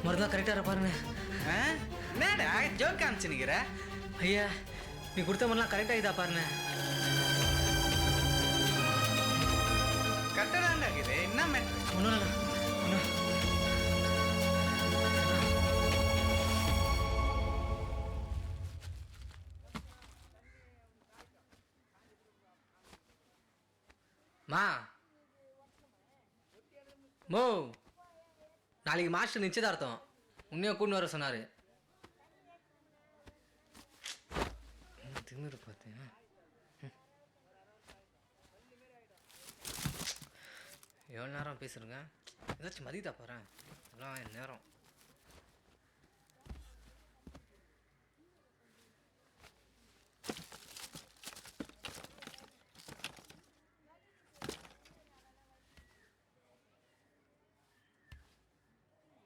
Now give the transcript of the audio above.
மருந்தா கரெக்டாக பாருங்க. என்னடா ஜோக் காமிச்சுன்னுக்கிற? ஐயா நீ கொடுத்த மாதிரிலாம் கரெக்டாக இதா பாருங்க. கரெக்டாக இருக்குது. என்ன ஒன்றும் இல்லை ஒன்றும். மா மோ நாளைக்கு மாஸ்டர் நிச்சயதார்த்தம். உன்னையும் கூண்டு வர சொன்னார். திமிரு பார்த்தேன். எவ்வளோ நேரம் பேசுகிறேங்க. ஏதாச்சும் மதியதா போகிறேன். எல்லாம் என் நேரம்.